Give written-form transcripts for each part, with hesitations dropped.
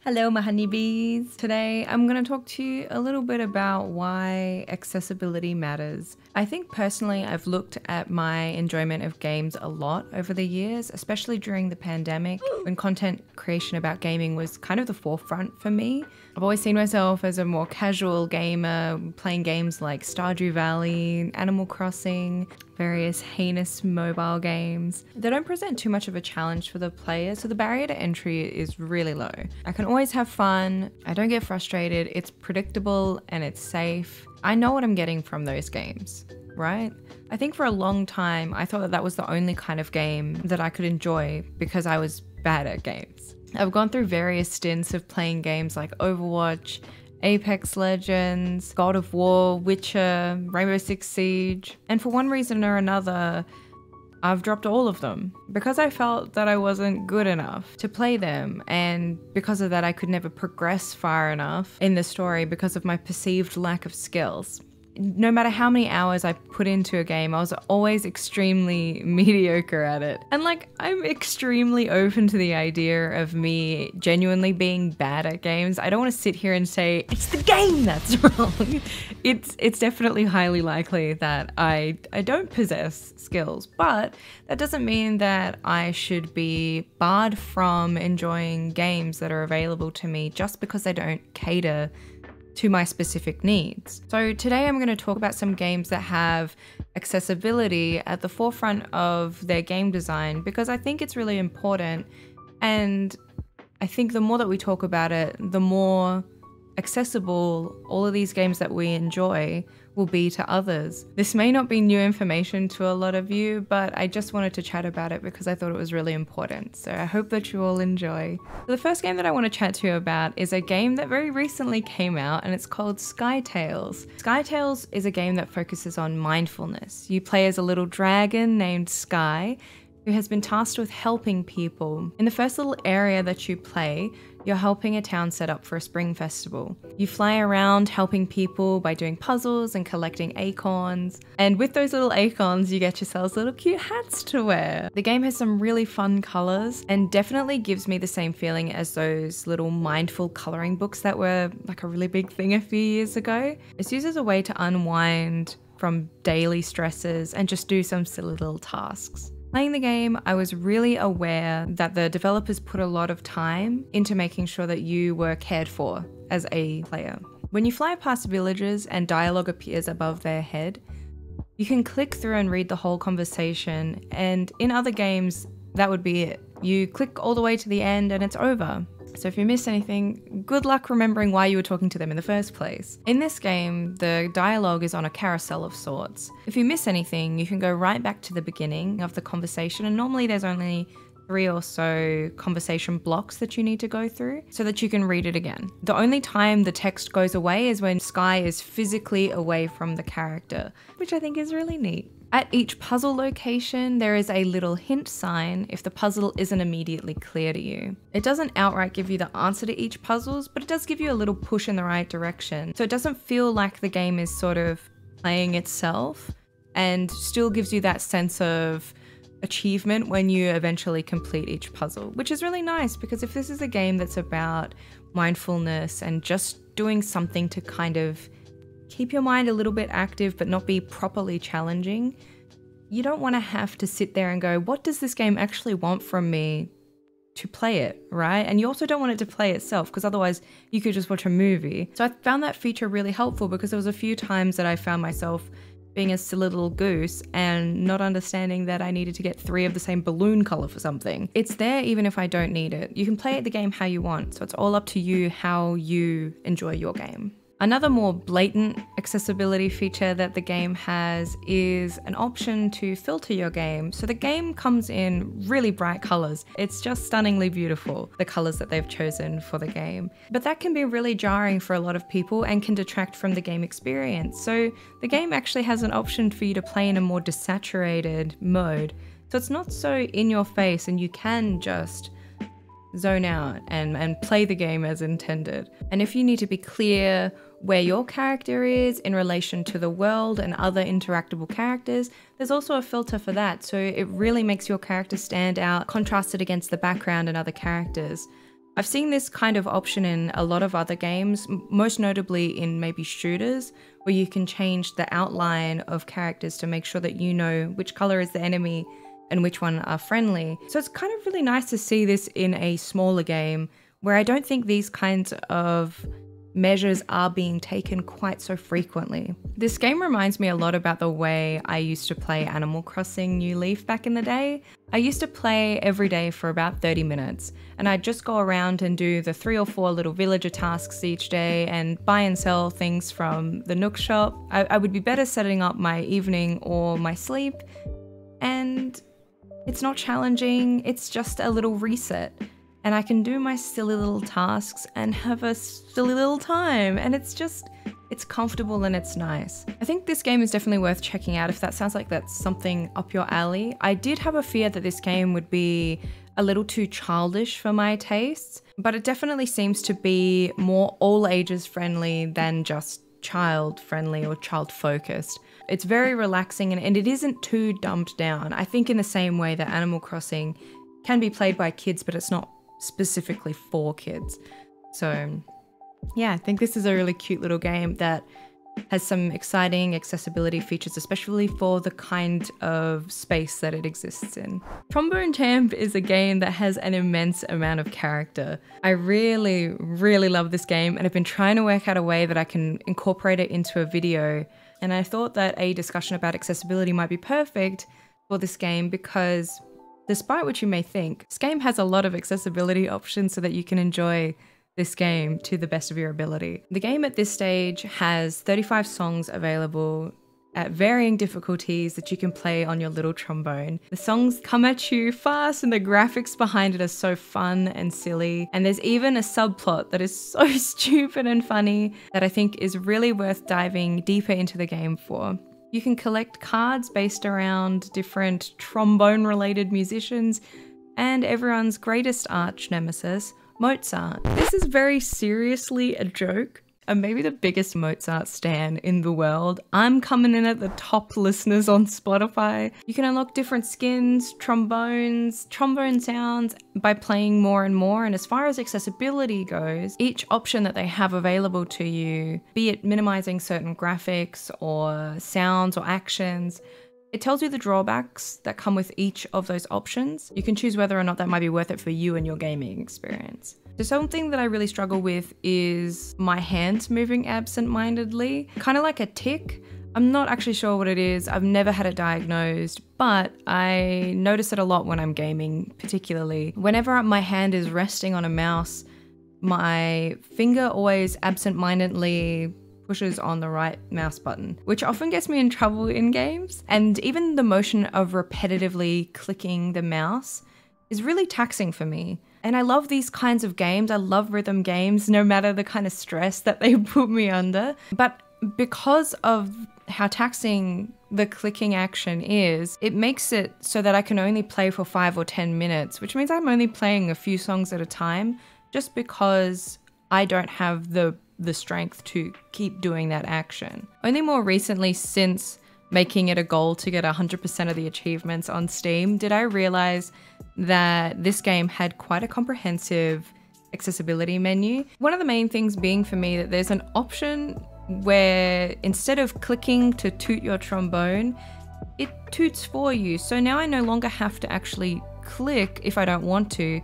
Hello, my honeybees. Today, I'm going to talk to you a little bit about why accessibility matters. I think personally, I've looked at my enjoyment of games a lot over the years, especially during the pandemic when content creation about gaming was kind of the forefront for me. I've always seen myself as a more casual gamer, playing games like Stardew Valley, Animal Crossing, various heinous mobile games. They don't present too much of a challenge for the player, so the barrier to entry is really low. I can always have fun, I don't get frustrated, it's predictable and it's safe. I know what I'm getting from those games, right? I think for a long time, I thought that that was the only kind of game that I could enjoy because I was bad at games. I've gone through various stints of playing games like Overwatch, Apex Legends, God of War, Witcher, Rainbow Six Siege, and for one reason or another, I've dropped all of them because I felt that I wasn't good enough to play them, and because of that I could never progress far enough in the story because of my perceived lack of skills. No matter how many hours I put into a game, I was always extremely mediocre at it. And like, I'm extremely open to the idea of me genuinely being bad at games. I don't want to sit here and say, it's the game that's wrong. It's definitely highly likely that I don't possess skills, but that doesn't mean that I should be barred from enjoying games that are available to me just because they don't cater to my specific needs. So today I'm going to talk about some games that have accessibility at the forefront of their game design because I think it's really important, and I think the more that we talk about it, the more accessible all of these games that we enjoy will be to others. This may not be new information to a lot of you, but I just wanted to chat about it because I thought it was really important. So I hope that you all enjoy. The first game that I want to chat to you about is a game that very recently came out, and it's called Skye Tales. Skye Tales is a game that focuses on mindfulness. You play as a little dragon named Skye, who has been tasked with helping people. In the first little area that you play, you're helping a town set up for a spring festival. You fly around helping people by doing puzzles and collecting acorns. And with those little acorns, you get yourselves little cute hats to wear. The game has some really fun colors and definitely gives me the same feeling as those little mindful coloring books that were like a really big thing a few years ago. It's used as a way to unwind from daily stresses and just do some silly little tasks. Playing the game, I was really aware that the developers put a lot of time into making sure that you were cared for as a player. When you fly past villages and dialogue appears above their head, you can click through and read the whole conversation, and in other games, that would be it. You click all the way to the end and it's over. So if you miss anything, good luck remembering why you were talking to them in the first place. In this game, the dialogue is on a carousel of sorts. If you miss anything, you can go right back to the beginning of the conversation, and normally there's only 3 or so conversation blocks that you need to go through so that you can read it again. The only time the text goes away is when Skye is physically away from the character, which I think is really neat. At each puzzle location, there is a little hint sign if the puzzle isn't immediately clear to you. It doesn't outright give you the answer to each puzzle, but it does give you a little push in the right direction. So it doesn't feel like the game is sort of playing itself, and still gives you that sense of achievement when you eventually complete each puzzle, which is really nice because if this is a game that's about mindfulness and just doing something to kind of keep your mind a little bit active but not be properly challenging, you don't want to have to sit there and go, what does this game actually want from me to play it, right? And you also don't want it to play itself because otherwise you could just watch a movie. So I found that feature really helpful because there was a few times that I found myself being a silly little goose and not understanding that I needed to get 3 of the same balloon color for something. It's there even if I don't need it. You can play the game how you want, so it's all up to you how you enjoy your game. Another more blatant accessibility feature that the game has is an option to filter your game. So the game comes in really bright colors. It's just stunningly beautiful, the colors that they've chosen for the game. But that can be really jarring for a lot of people and can detract from the game experience. So the game actually has an option for you to play in a more desaturated mode. So it's not so in your face and you can just zone out and play the game as intended. And if you need to be clear where your character is in relation to the world and other interactable characters, there's also a filter for that. So it really makes your character stand out, contrasted against the background and other characters. I've seen this kind of option in a lot of other games, most notably in maybe shooters, where you can change the outline of characters to make sure that you know which color is the enemy and which one are friendly. So it's kind of really nice to see this in a smaller game where I don't think these kinds of measures are being taken quite so frequently. This game reminds me a lot about the way I used to play Animal Crossing New Leaf back in the day. I used to play every day for about 30 minutes, and I'd just go around and do the 3 or 4 little villager tasks each day and buy and sell things from the Nook shop. I would be better setting up my evening or my sleep, and it's not challenging, it's just a little reset. And I can do my silly little tasks and have a silly little time. And it's comfortable and it's nice. I think this game is definitely worth checking out if that sounds like that's something up your alley. I did have a fear that this game would be a little too childish for my tastes, but it definitely seems to be more all ages friendly than just child friendly or child focused. It's very relaxing and it isn't too dumbed down. I think in the same way that Animal Crossing can be played by kids, but it's not specifically for kids. So yeah, I think this is a really cute little game that has some exciting accessibility features, especially for the kind of space that it exists in. Trombone Champ is a game that has an immense amount of character. I really, really love this game, and I've been trying to work out a way that I can incorporate it into a video. And I thought that a discussion about accessibility might be perfect for this game because despite what you may think, this game has a lot of accessibility options so that you can enjoy this game to the best of your ability. The game at this stage has 35 songs available at varying difficulties that you can play on your little trombone. The songs come at you fast and the graphics behind it are so fun and silly. And there's even a subplot that is so stupid and funny that I think is really worth diving deeper into the game for. You can collect cards based around different trombone-related musicians and everyone's greatest arch nemesis, Mozart. This is very seriously a joke. I'm maybe the biggest Mozart stan in the world. I'm coming in at the top listeners on Spotify. You can unlock different skins, trombones, trombone sounds by playing more and more. And as far as accessibility goes, each option that they have available to you, be it minimizing certain graphics or sounds or actions, it tells you the drawbacks that come with each of those options. You can choose whether or not that might be worth it for you and your gaming experience. So something that I really struggle with is my hands moving absent-mindedly, kind of like a tic. I'm not actually sure what it is. I've never had it diagnosed, but I notice it a lot when I'm gaming, particularly. Whenever my hand is resting on a mouse, my finger always absent-mindedly pushes on the right mouse button, which often gets me in trouble in games. And even the motion of repetitively clicking the mouse is really taxing for me. And I love these kinds of games. I love rhythm games, no matter the kind of stress that they put me under. But because of how taxing the clicking action is, it makes it so that I can only play for 5 or 10 minutes, which means I'm only playing a few songs at a time, just because I don't have the strength to keep doing that action. Only more recently, since making it a goal to get 100% of the achievements on Steam, did I realize that this game had quite a comprehensive accessibility menu. One of the main things being for me that there's an option where instead of clicking to toot your trombone, it toots for you. So now I no longer have to actually click if I don't want to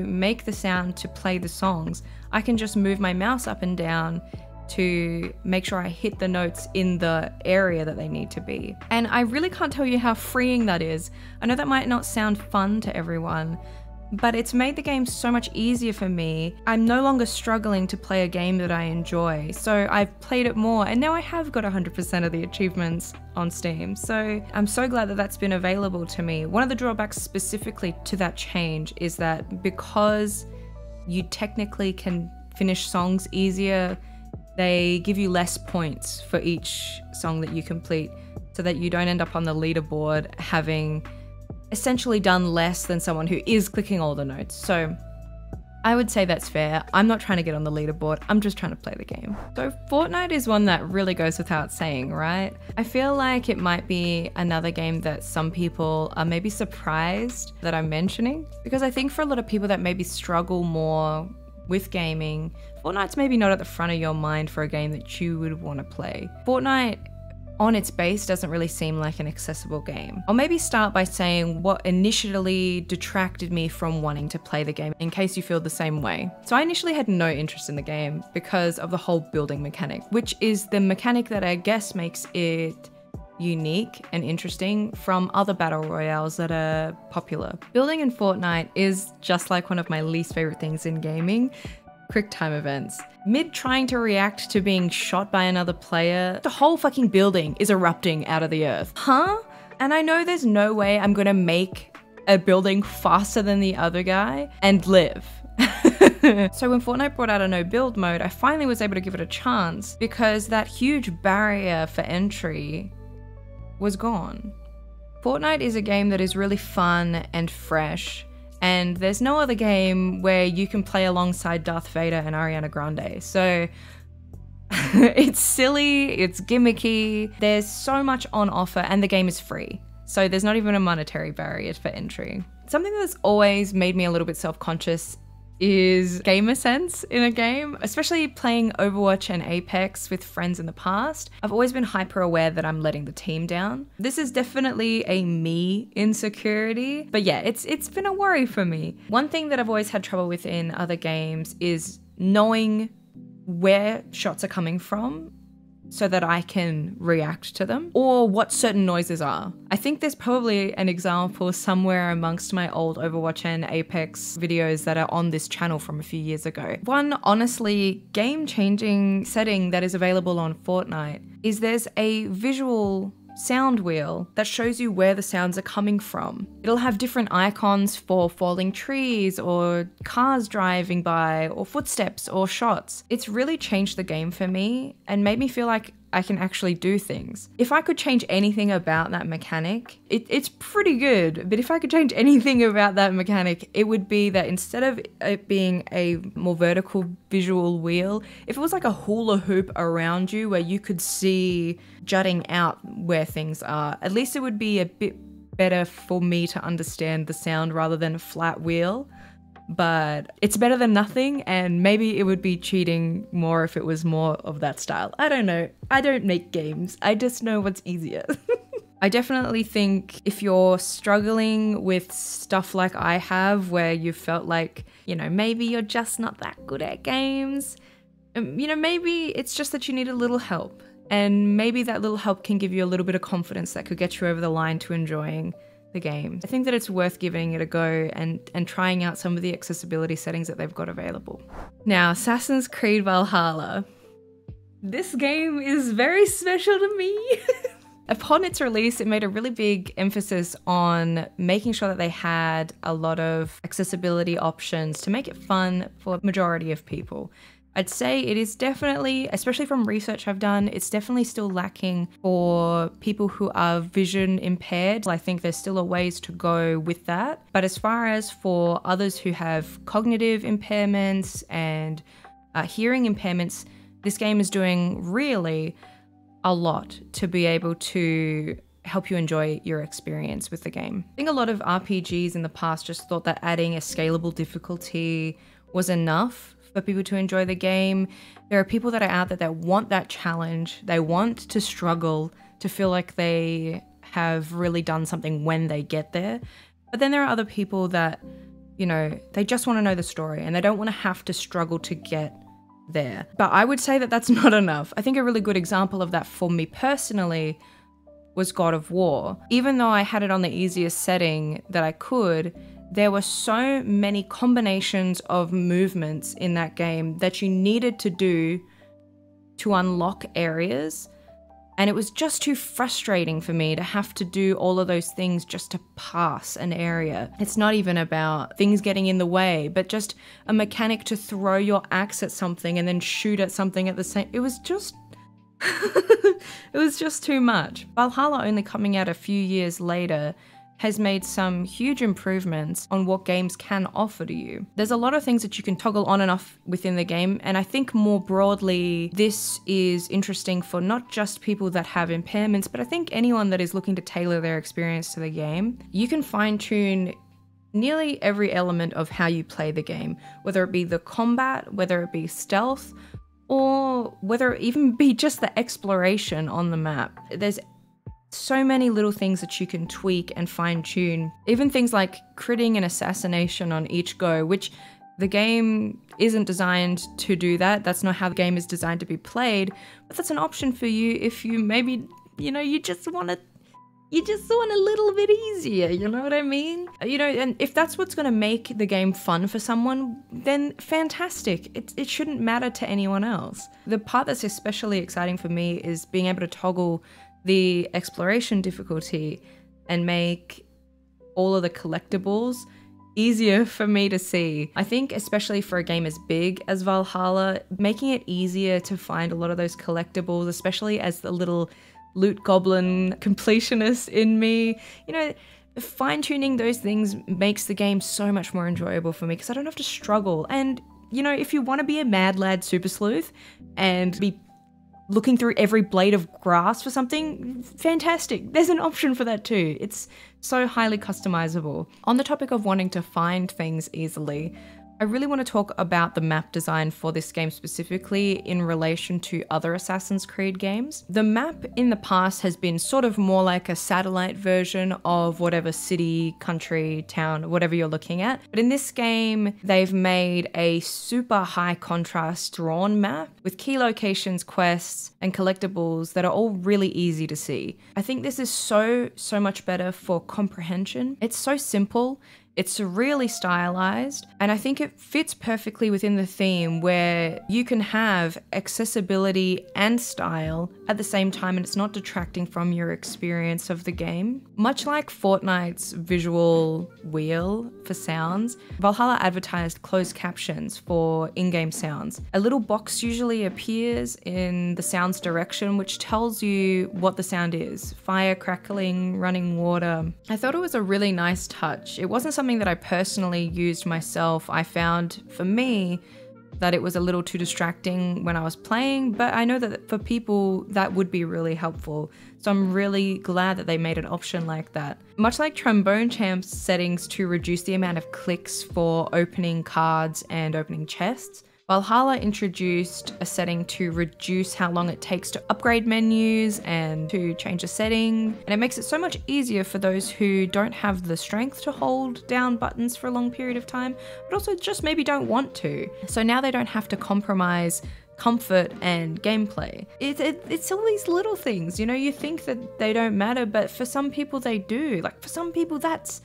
make the sound to play the songs. I can just move my mouse up and down to make sure I hit the notes in the area that they need to be. And I really can't tell you how freeing that is. I know that might not sound fun to everyone, but it's made the game so much easier for me. I'm no longer struggling to play a game that I enjoy. So I've played it more and now I have got 100% of the achievements on Steam. So I'm so glad that that's been available to me. One of the drawbacks specifically to that change is that because you technically can finish songs easier, they give you less points for each song that you complete so that you don't end up on the leaderboard having essentially done less than someone who is clicking all the notes. So I would say that's fair. I'm not trying to get on the leaderboard, I'm just trying to play the game. So Fortnite is one that really goes without saying, right? I feel like it might be another game that some people are maybe surprised that I'm mentioning, because I think for a lot of people that maybe struggle more with gaming, Fortnite's maybe not at the front of your mind for a game that you would want to play. Fortnite on its base doesn't really seem like an accessible game. I'll maybe start by saying what initially detracted me from wanting to play the game, in case you feel the same way. So I initially had no interest in the game because of the whole building mechanic, which is the mechanic that I guess makes it unique and interesting from other battle royales that are popular. Building in Fortnite is just like one of my least favorite things in gaming. Quick time events. Mid trying to react to being shot by another player, the whole fucking building is erupting out of the earth. Huh? And I know there's no way I'm gonna make a building faster than the other guy and live. So when Fortnite brought out a no build mode, I finally was able to give it a chance because that huge barrier for entry was gone. Fortnite is a game that is really fun and fresh, and there's no other game where you can play alongside Darth Vader and Ariana Grande. So it's silly, it's gimmicky, there's so much on offer, and the game is free. So there's not even a monetary barrier for entry. Something that's always made me a little bit self-conscious is gamer sense in a game, especially playing Overwatch and Apex with friends in the past. I've always been hyper aware that I'm letting the team down. This is definitely a me insecurity, but yeah, it's been a worry for me. One thing that I've always had trouble with in other games is knowing where shots are coming from so that I can react to them, or what certain noises are. I think there's probably an example somewhere amongst my old Overwatch and Apex videos that are on this channel from a few years ago. One honestly game-changing setting that is available on Fortnite is there's a visual sound wheel that shows you where the sounds are coming from. It'll have different icons for falling trees or cars driving by or footsteps or shots. It's really changed the game for me and made me feel like I can actually do things. If I could change anything about that mechanic, it's pretty good, but if I could change anything about that mechanic, it would be that instead of it being a more vertical visual wheel, if it was like a hula hoop around you where you could see jutting out where things are, at least it would be a bit better for me to understand the sound rather than a flat wheel. But it's better than nothing, and maybe it would be cheating more if it was more of that style. I don't know. I don't make games. I just know what's easier. I definitely think if you're struggling with stuff like I have, where you felt like, you know, maybe you're just not that good at games, you know, maybe it's just that you need a little help. And maybe that little help can give you a little bit of confidence that could get you over the line to enjoying the game. I think that it's worth giving it a go and trying out some of the accessibility settings that they've got available. Now, Assassin's Creed Valhalla. This game is very special to me. Upon its release, it made a really big emphasis on making sure that they had a lot of accessibility options to make it fun for the majority of people. I'd say it is definitely, especially from research I've done, it's definitely still lacking for people who are vision impaired. I think there's still a ways to go with that. But as far as for others who have cognitive impairments and hearing impairments, this game is doing really a lot to be able to help you enjoy your experience with the game. I think a lot of RPGs in the past just thought that adding a scalable difficulty was enough for people to enjoy the game. There are people that are out there that want that challenge. They want to struggle to feel like they have really done something when they get there. But then there are other people that, you know, they just want to know the story and they don't want to have to struggle to get there. But I would say that that's not enough. I think a really good example of that for me personally was God of War. Even though I had it on the easiest setting that I could, there were so many combinations of movements in that game that you needed to do to unlock areas. And it was just too frustrating for me to have to do all of those things just to pass an area. It's not even about things getting in the way, but just a mechanic to throw your axe at something and then shoot at something at the same. It was just it was just too much. Valhalla only coming out a few years later has made some huge improvements on what games can offer to you. There's a lot of things that you can toggle on and off within the game, and I think more broadly, this is interesting for not just people that have impairments, but I think anyone that is looking to tailor their experience to the game. You can fine-tune nearly every element of how you play the game, whether it be the combat, whether it be stealth, or whether it even be just the exploration on the map. There's so many little things that you can tweak and fine tune. Even things like critting and assassination on each go, which the game isn't designed to do that. That's not how the game is designed to be played, but that's an option for you if you maybe, you just want a little bit easier, you know what I mean? And if that's what's going to make the game fun for someone, then fantastic. It shouldn't matter to anyone else. The part that's especially exciting for me is being able to toggle the exploration difficulty and make all of the collectibles easier for me to see. I think especially for a game as big as Valhalla, making it easier to find a lot of those collectibles, especially as the little loot goblin completionist in me, fine-tuning those things makes the game so much more enjoyable for me because I don't have to struggle. And if you want to be a mad lad super sleuth and be looking through every blade of grass for something, fantastic. There's an option for that too. It's so highly customizable. On the topic of wanting to find things easily, I really want to talk about the map design for this game specifically in relation to other Assassin's Creed games. The map in the past has been sort of more like a satellite version of whatever city, country, town, whatever you're looking at. But in this game, they've made a super high contrast drawn map with key locations, quests, and collectibles that are all really easy to see. I think this is so much better for comprehension. It's so simple. It's really stylized, and I think it fits perfectly within the theme where you can have accessibility and style at the same time, and it's not detracting from your experience of the game. Much like Fortnite's visual wheel for sounds, Valhalla advertised closed captions for in-game sounds. A little box usually appears in the sound's direction, which tells you what the sound is. Fire crackling, running water. I thought it was a really nice touch. It wasn't something that I personally used myself. I found, for me, that it was a little too distracting when I was playing, but I know that for people that would be really helpful. So I'm really glad that they made an option like that. Much like Trombone Champ's settings to reduce the amount of clicks for opening cards and opening chests, Valhalla introduced a setting to reduce how long it takes to upgrade menus and to change a setting, and it makes it so much easier for those who don't have the strength to hold down buttons for a long period of time, but also just maybe don't want to. So now they don't have to compromise comfort and gameplay. It's all these little things, you think that they don't matter, but for some people they do. Like for some people that's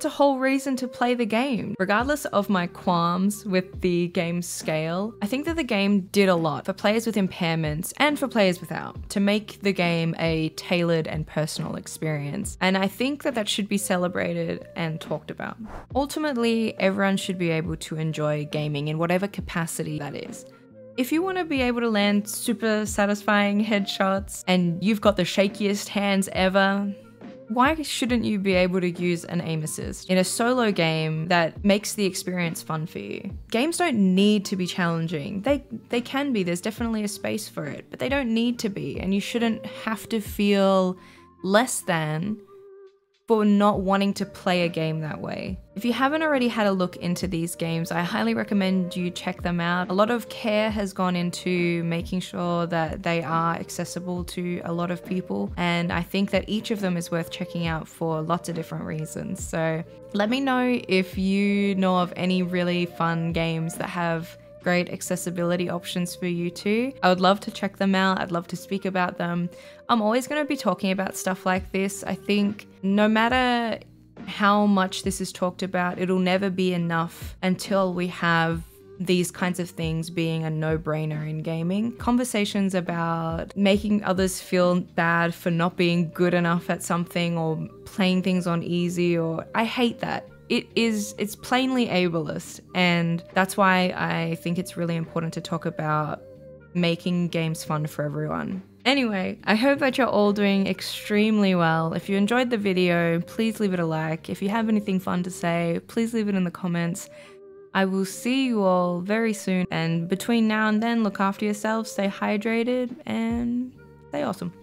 a whole reason to play the game. Regardless of my qualms with the game's scale, I think that the game did a lot for players with impairments and for players without to make the game a tailored and personal experience. And I think that should be celebrated and talked about. Ultimately, everyone should be able to enjoy gaming in whatever capacity that is. If you want to be able to land super satisfying headshots and you've got the shakiest hands ever, why shouldn't you be able to use an aim assist in a solo game that makes the experience fun for you? Games don't need to be challenging. They can be, there's definitely a space for it, but they don't need to be, and you shouldn't have to feel less than for not wanting to play a game that way. If you haven't already had a look into these games, I highly recommend you check them out. A lot of care has gone into making sure that they are accessible to a lot of people, and I think that each of them is worth checking out for lots of different reasons. So let me know if you know of any really fun games that have great accessibility options for you too. I would love to check them out. I'd love to speak about them. I'm always going to be talking about stuff like this. I think no matter how much this is talked about, it'll never be enough until we have these kinds of things being a no-brainer in gaming. Conversations about making others feel bad for not being good enough at something or playing things on easy, or I hate that. It's plainly ableist, and that's why I think it's really important to talk about making games fun for everyone. Anyway, I hope that you're all doing extremely well. If you enjoyed the video, please leave it a like. If you have anything fun to say, please leave it in the comments. I will see you all very soon, and between now and then, look after yourselves, stay hydrated, and stay awesome.